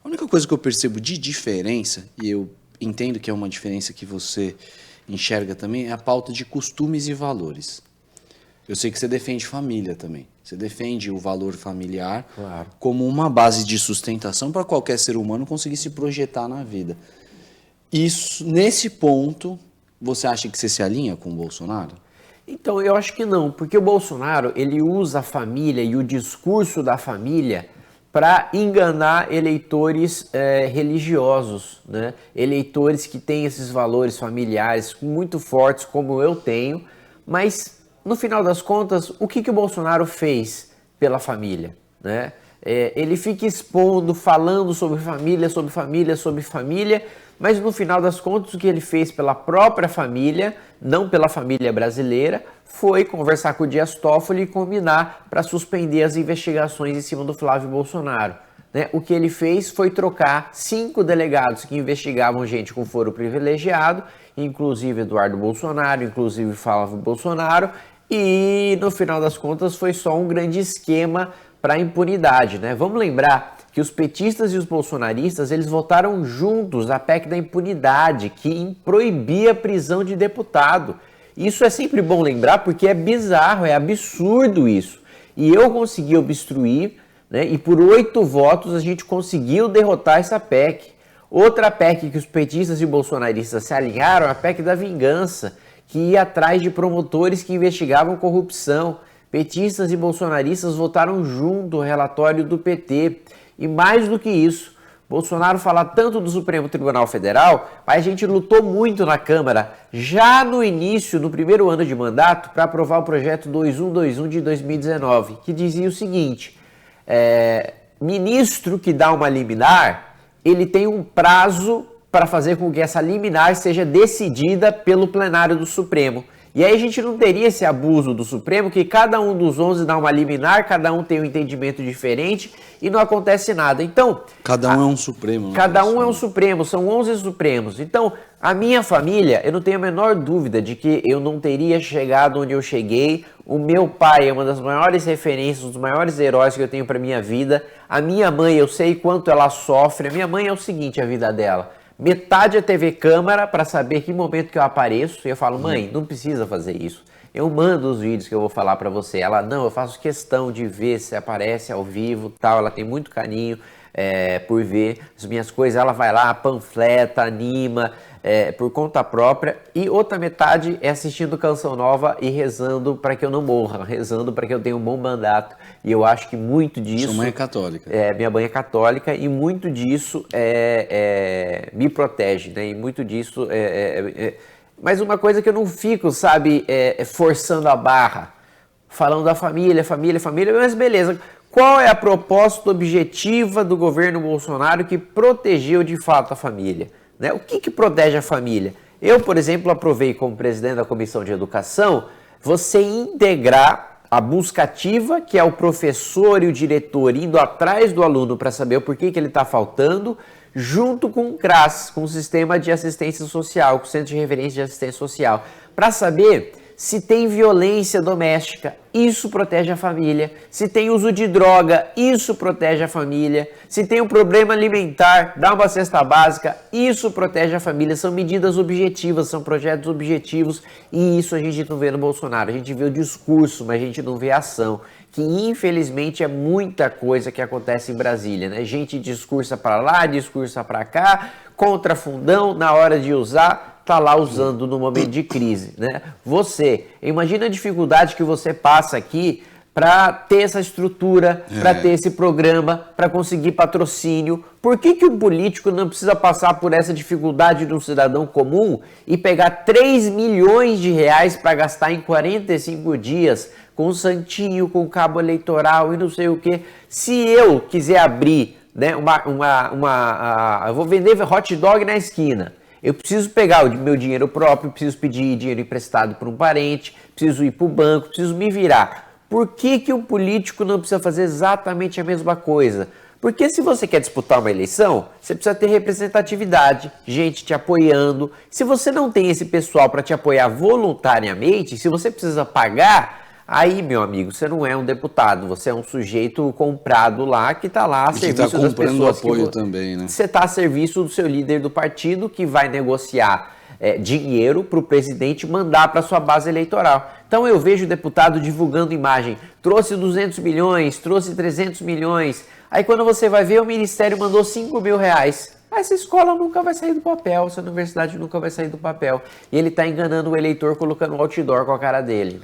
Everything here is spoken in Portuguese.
A única coisa que eu percebo de diferença, e eu entendo que é uma diferença que você enxerga também, é a pauta de costumes e valores. Eu sei que você defende família também. Você defende o valor familiar como uma base de sustentação para qualquer ser humano conseguir se projetar na vida. Isso, nesse ponto, você acha que você se alinha com o Bolsonaro? Então, eu acho que não, porque o Bolsonaro, ele usa a família e o discurso da família para enganar eleitores religiosos, né? Eleitores que têm esses valores familiares muito fortes, como eu tenho, mas, no final das contas, o que o Bolsonaro fez pela família, né? Ele fica expondo, falando sobre família, sobre família, sobre família, mas no final das contas o que ele fez pela própria família, não pela família brasileira, foi conversar com o Dias Toffoli e combinar para suspender as investigações em cima do Flávio Bolsonaro, né? O que ele fez foi trocar 5 delegados que investigavam gente com foro privilegiado, inclusive Eduardo Bolsonaro, inclusive Flávio Bolsonaro, e no final das contas foi só um grande esquema para impunidade, né? Vamos lembrar que os petistas e os bolsonaristas, eles votaram juntos a PEC da impunidade, que proibia a prisão de deputado. Isso é sempre bom lembrar porque é bizarro, é absurdo isso. E eu consegui obstruir, né? E por 8 votos a gente conseguiu derrotar essa PEC. Outra PEC que os petistas e bolsonaristas se alinharam é a PEC da vingança, que ia atrás de promotores que investigavam corrupção. Petistas e bolsonaristas votaram junto o relatório do PT. E mais do que isso, Bolsonaro fala tanto do Supremo Tribunal Federal, mas a gente lutou muito na Câmara, já no início, no primeiro ano de mandato, para aprovar o projeto 2121 de 2019, que dizia o seguinte: ministro que dá uma liminar, ele tem um prazo para fazer com que essa liminar seja decidida pelo plenário do Supremo. E aí a gente não teria esse abuso do Supremo, que cada um dos 11 dá uma liminar, cada um tem um entendimento diferente e não acontece nada. Então, cada um é um Supremo. Cada um é um Supremo, são 11 Supremos. Então, a minha família, eu não tenho a menor dúvida de que eu não teria chegado onde eu cheguei. O meu pai é uma das maiores referências, um dos maiores heróis que eu tenho para minha vida. A minha mãe, eu sei quanto ela sofre. A minha mãe é o seguinte, a vida dela: metade é TV Câmara para saber que momento que eu apareço. E eu falo: mãe, não precisa fazer isso. Eu mando os vídeos que eu vou falar para você. Ela: não, eu faço questão de ver se aparece ao vivo, tal. Ela tem muito carinho por ver as minhas coisas. Ela vai lá, panfleta, anima por conta própria. E outra metade é assistindo Canção Nova e rezando para que eu não morra, rezando para que eu tenha um bom mandato. E eu acho que muito disso... Sua mãe é católica. Minha mãe é católica e muito disso me protege, né? E muito disso... Mas uma coisa que eu não fico, sabe, forçando a barra, falando da família, mas beleza. Qual é a proposta objetiva do governo Bolsonaro que protegeu de fato a família, né? O que protege a família? Eu, por exemplo, aprovei como presidente da Comissão de Educação você integrar a busca ativa, que é o professor e o diretor indo atrás do aluno para saber o porquê que ele está faltando, junto com o CRAS, com o Sistema de Assistência Social, com o Centro de Referência de Assistência Social, para saber se tem violência doméstica, isso protege a família. Se tem uso de droga, isso protege a família. Se tem um problema alimentar, dá uma cesta básica, isso protege a família. São medidas objetivas, são projetos objetivos, e isso a gente não vê no Bolsonaro. A gente vê o discurso, mas a gente não vê a ação, que infelizmente é muita coisa que acontece em Brasília, né? Gente discursa para lá, discursa para cá, contra fundão, na hora de usar, tá lá usando no momento de crise, né? Você, imagina a dificuldade que você passa aqui para ter essa estrutura, para ter esse programa, para conseguir patrocínio. Por que um político não precisa passar por essa dificuldade de um cidadão comum e pegar 3 milhões de reais para gastar em 45 dias com o santinho, com o cabo eleitoral e não sei o quê? Se eu quiser abrir, né, eu vou vender hot dog na esquina. Eu preciso pegar o meu dinheiro próprio, preciso pedir dinheiro emprestado por um parente, preciso ir para o banco, preciso me virar. Por que um político não precisa fazer exatamente a mesma coisa? Porque se você quer disputar uma eleição, você precisa ter representatividade, gente te apoiando. Se você não tem esse pessoal para te apoiar voluntariamente, se você precisa pagar Aí, meu amigo, você não é um deputado, você é um sujeito comprado lá que está lá a E que serviço está das comprando pessoas. apoio também, né? Você está a serviço do seu líder do partido que vai negociar dinheiro para o presidente mandar para sua base eleitoral. Então eu vejo o deputado divulgando imagem, trouxe 200 milhões, trouxe 300 milhões, aí quando você vai ver o ministério mandou 5 mil reais. Essa escola nunca vai sair do papel, essa universidade nunca vai sair do papel. E ele está enganando o eleitor colocando um outdoor com a cara dele. Né?